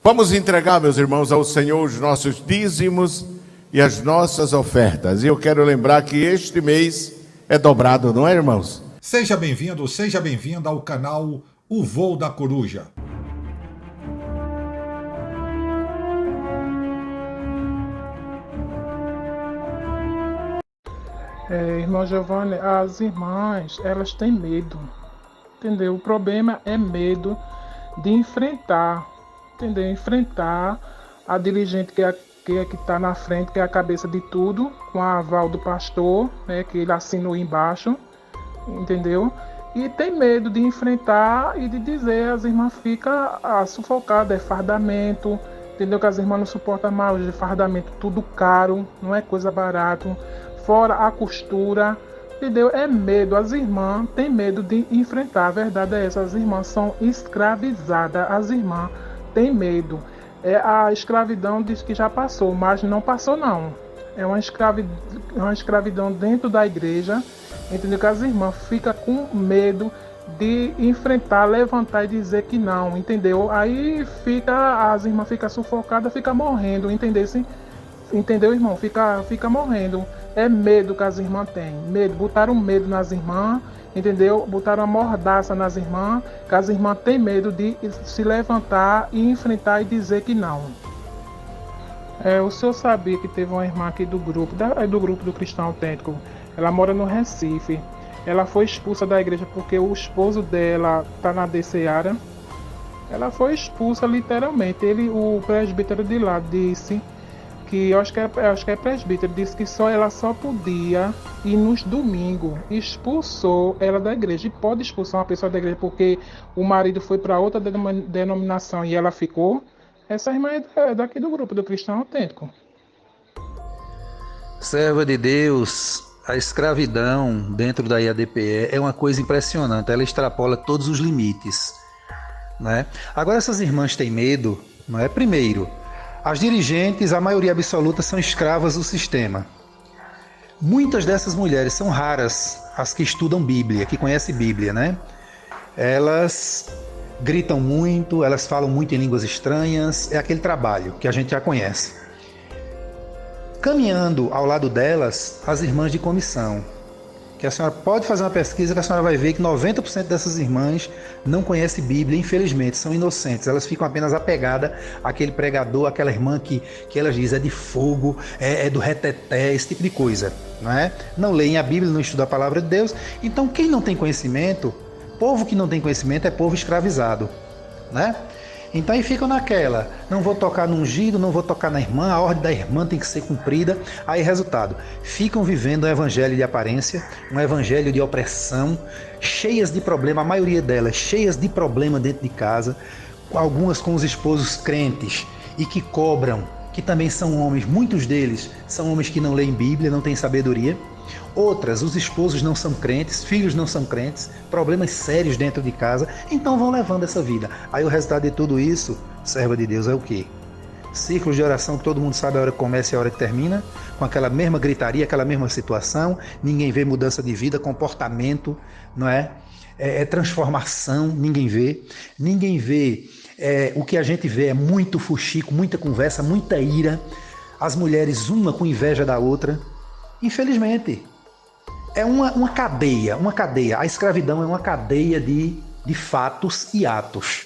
Vamos entregar, meus irmãos, ao Senhor os nossos dízimos e as nossas ofertas. E eu quero lembrar que este mês é dobrado, não é, irmãos? Seja bem-vindo, seja bem-vinda ao canal O Voo da Coruja. Irmão Giovanni, as irmãs, elas têm medo, entendeu? O problema é medo de enfrentar, entendeu? Enfrentar a dirigente que está na frente, que é a cabeça de tudo, com a aval do pastor, né, que ele assinou embaixo, entendeu? E tem medo de enfrentar e de dizer, as irmãs ficam sufocadas, é fardamento, entendeu? Que as irmãs não suportam mais de fardamento, tudo caro, não é coisa barata. Fora a costura, entendeu? É medo, as irmãs têm medo de enfrentar, a verdade é essa, as irmãs são escravizadas, as irmãs têm medo. A escravidão diz que já passou, mas não passou não. É uma escravidão dentro da igreja, entendeu? Que as irmãs ficam com medo de enfrentar, levantar e dizer que não, entendeu? Aí as irmãs ficam sufocadas, ficam morrendo, entendeu, irmão? Fica morrendo. É medo que as irmãs têm. Medo. Botaram medo nas irmãs, entendeu? Botaram a mordaça nas irmãs, que as irmãs têm medo de se levantar e enfrentar e dizer que não. O senhor sabia que teve uma irmã aqui do grupo do Cristão Autêntico. Ela mora no Recife. Ela foi expulsa da igreja porque o esposo dela está na DCeara. Ela foi expulsa literalmente. O presbítero de lá disse que eu acho que é presbítero, disse que ela só podia ir nos domingos. Expulsou ela da igreja. E pode expulsar uma pessoa da igreja porque o marido foi para outra denominação e ela ficou. Essa irmã é daqui do grupo do Cristão Autêntico. Serva de Deus, a escravidão dentro da IADPE é uma coisa impressionante. Ela extrapola todos os limites, né? Agora, essas irmãs têm medo, não é? Primeiro, as dirigentes, a maioria absoluta, são escravas do sistema. Muitas dessas mulheres são raras as que estudam Bíblia, que conhecem Bíblia, né? Elas gritam muito, elas falam muito em línguas estranhas, é aquele trabalho que a gente já conhece. Caminhando ao lado delas, as irmãs de comissão, que a senhora pode fazer uma pesquisa que a senhora vai ver que 90% dessas irmãs não conhecem Bíblia, infelizmente, são inocentes. Elas ficam apenas apegadas àquele pregador, àquela irmã que elas dizem é de fogo, é do reteté, esse tipo de coisa, não é? Não leem a Bíblia, não estudam a palavra de Deus. Então, quem não tem conhecimento, povo que não tem conhecimento é povo escravizado, né? Então aí ficam naquela, não vou tocar no ungido, não vou tocar na irmã, a ordem da irmã tem que ser cumprida. Aí resultado, ficam vivendo um evangelho de aparência, um evangelho de opressão, cheias de problema, a maioria delas cheias de problema dentro de casa, algumas com os esposos crentes e que cobram, que também são homens, muitos deles são homens que não leem Bíblia, não têm sabedoria. Outras, os esposos não são crentes, filhos não são crentes, problemas sérios dentro de casa, então vão levando essa vida. Aí o resultado de tudo isso, serva de Deus, é o quê? Círculos de oração que todo mundo sabe a hora que começa e a hora que termina, com aquela mesma gritaria, aquela mesma situação, ninguém vê mudança de vida, comportamento, não é? Transformação, ninguém vê. Ninguém vê, o que a gente vê é muito fuxico, muita conversa, muita ira, as mulheres uma com inveja da outra. Infelizmente, é uma cadeia, a escravidão é uma cadeia de fatos e atos,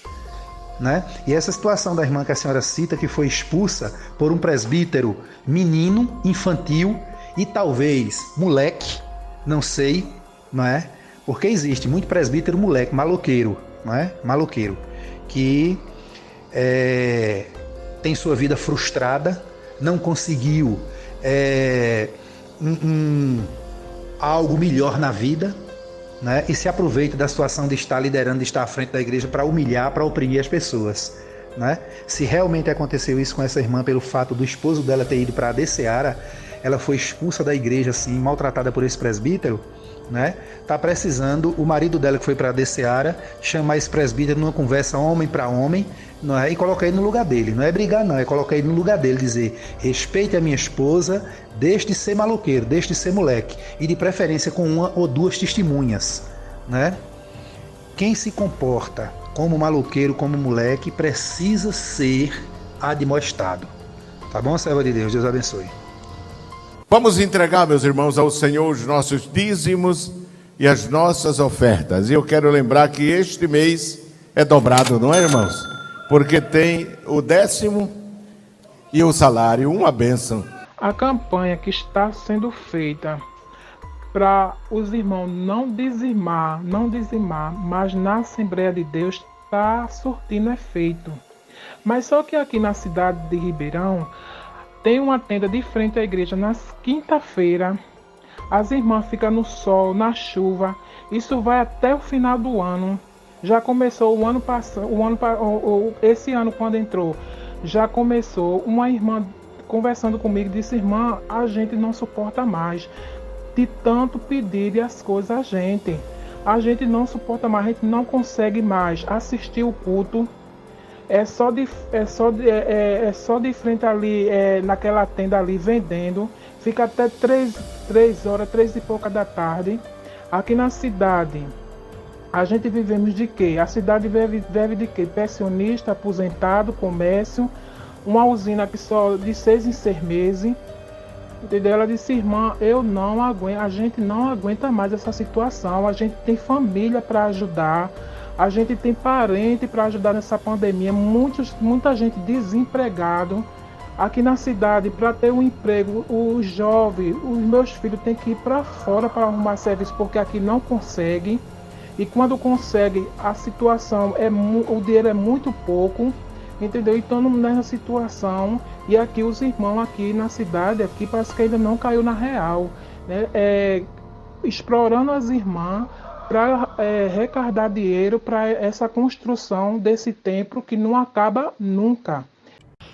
né? E essa situação da irmã que a senhora cita, que foi expulsa por um presbítero menino, infantil e talvez moleque, não sei, não é? Porque existe muito presbítero moleque, maloqueiro, não é? Maloqueiro, que tem sua vida frustrada, não conseguiu algo melhor na vida, né? E se aproveita da situação de estar liderando, de estar à frente da igreja para humilhar, para oprimir as pessoas, né? Se realmente aconteceu isso com essa irmã pelo fato do esposo dela ter ido para a DCeara, ela foi expulsa da igreja assim, maltratada por esse presbítero, né? Tá precisando o marido dela que foi para a DCeara chamar esse presbítero numa conversa homem para homem, não é? E colocar ele no lugar dele, não é brigar não, é colocar ele no lugar dele, dizer: respeite a minha esposa, deixe de ser maloqueiro, deixe de ser moleque, e de preferência com uma ou duas testemunhas, né? Quem se comporta como maloqueiro, como moleque, precisa ser admoestado. Tá bom, serva de Deus? Deus abençoe. Vamos entregar, meus irmãos, ao Senhor os nossos dízimos e as nossas ofertas. E eu quero lembrar que este mês é dobrado, não é, irmãos? Porque tem o 10º e o salário, uma bênção. A campanha que está sendo feita para os irmãos não dizimar, mas na Assembleia de Deus está surtindo efeito. Mas só que aqui na cidade de Ribeirão tem uma tenda de frente à igreja nas quinta-feira. As irmãs ficam no sol, na chuva. Isso vai até o final do ano. Já começou o ano passado, esse ano quando entrou, já começou. Uma irmã conversando comigo disse: irmã, a gente não suporta mais de tanto pedir as coisas a gente. A gente não suporta mais, a gente não consegue mais assistir o culto. É só de frente ali, naquela tenda ali, vendendo. Fica até 3 horas, 3 e pouca da tarde. Aqui na cidade, a gente vivemos de quê? A cidade vive de quê? Pensionista, aposentado, comércio, uma usina que só de 6 em 6 meses. Entendeu? Ela disse: irmã, eu não aguento, a gente não aguenta mais essa situação. A gente tem família para ajudar. A gente tem parente para ajudar nessa pandemia, muita gente desempregado. Aqui na cidade, para ter um emprego, os jovens, os meus filhos têm que ir para fora para arrumar serviço, porque aqui não conseguem. E quando consegue, a situação, o dinheiro é muito pouco, entendeu? Então, nessa situação, e aqui os irmãos aqui na cidade, aqui parece que ainda não caiu na real, né? Explorando as irmãs para arrecadar dinheiro para essa construção desse templo que não acaba nunca.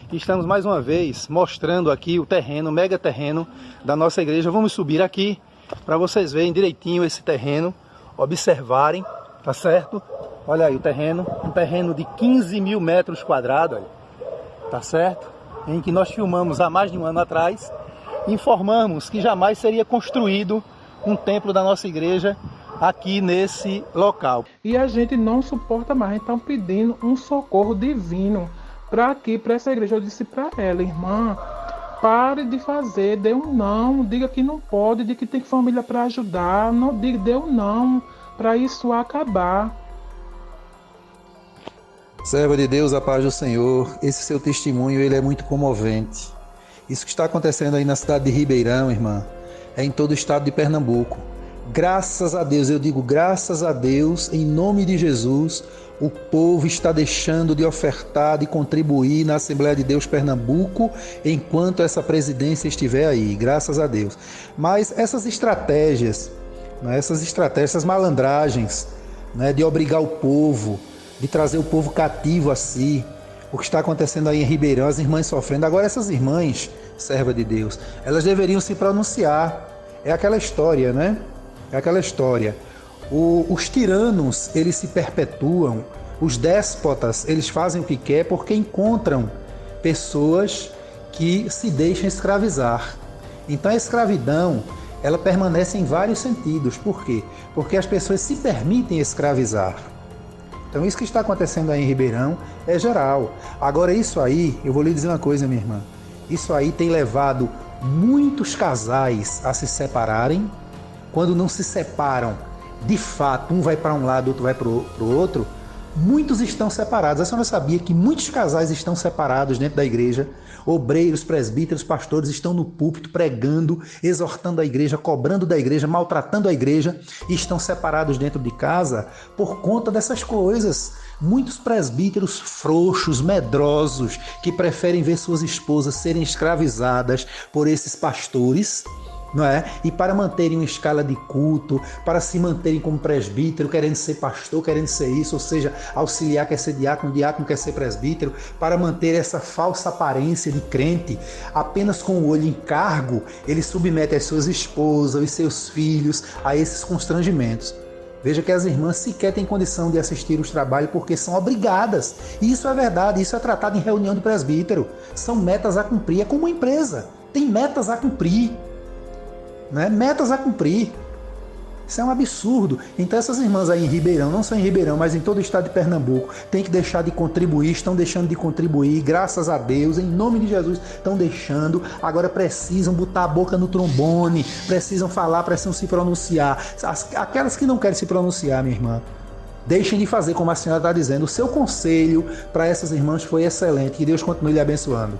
Estamos mais uma vez mostrando aqui o terreno, o mega terreno da nossa igreja. Vamos subir aqui para vocês verem direitinho esse terreno, observarem, tá certo? Olha aí o terreno, um terreno de 15 mil metros quadrados, olha, tá certo? Em que nós filmamos há mais de um ano atrás, informamos que jamais seria construído um templo da nossa igreja aqui nesse local. E a gente não suporta mais, então pedindo um socorro divino para essa igreja. Eu disse para ela: irmã, pare de fazer, dê um não, diga que não pode, diga que tem família para ajudar, não diga, dê um não para isso acabar. Serva de Deus, a paz do Senhor, esse seu testemunho ele é muito comovente. Isso que está acontecendo aí na cidade de Ribeirão, irmã, é em todo o estado de Pernambuco. Graças a Deus, eu digo graças a Deus, em nome de Jesus, o povo está deixando de ofertar, de contribuir na Assembleia de Deus Pernambuco, enquanto essa presidência estiver aí, graças a Deus. Mas essas estratégias, essas malandragens, de obrigar o povo, de trazer o povo cativo a si, o que está acontecendo aí em Ribeirão, as irmãs sofrendo. Agora essas irmãs, serva de Deus, elas deveriam se pronunciar. É aquela história, né? É aquela história. Os tiranos, eles se perpetuam. Os déspotas, eles fazem o que quer porque encontram pessoas que se deixam escravizar. Então a escravidão, ela permanece em vários sentidos. Por quê? Porque as pessoas se permitem escravizar. Então isso que está acontecendo aí em Ribeirão é geral. Agora isso aí, eu vou lhe dizer uma coisa, minha irmã. Isso aí tem levado muitos casais a se separarem. Quando não se separam, de fato, um vai para um lado, outro vai para o outro, muitos estão separados. A senhora sabia que muitos casais estão separados dentro da igreja? Obreiros, presbíteros, pastores estão no púlpito pregando, exortando a igreja, cobrando da igreja, maltratando a igreja, e estão separados dentro de casa por conta dessas coisas. Muitos presbíteros frouxos, medrosos, que preferem ver suas esposas serem escravizadas por esses pastores, não é? E para manterem uma escala de culto, para se manterem como presbítero, querendo ser pastor, querendo ser isso, ou seja, auxiliar quer ser diácono, diácono quer ser presbítero, para manter essa falsa aparência de crente, apenas com o olho em cargo, ele submete as suas esposas e seus filhos a esses constrangimentos. Veja que as irmãs sequer têm condição de assistir os trabalhos porque são obrigadas. E isso é verdade, isso é tratado em reunião de presbítero. São metas a cumprir, é como uma empresa, tem metas a cumprir. Metas a cumprir. Isso é um absurdo. Então essas irmãs aí em Ribeirão, não só em Ribeirão, mas em todo o estado de Pernambuco, tem que deixar de contribuir, estão deixando de contribuir, graças a Deus, em nome de Jesus, estão deixando. Agora precisam botar a boca no trombone, precisam falar, precisam se pronunciar. Aquelas que não querem se pronunciar, minha irmã, deixem de fazer como a senhora está dizendo. O seu conselho para essas irmãs foi excelente. Que Deus continue lhe abençoando.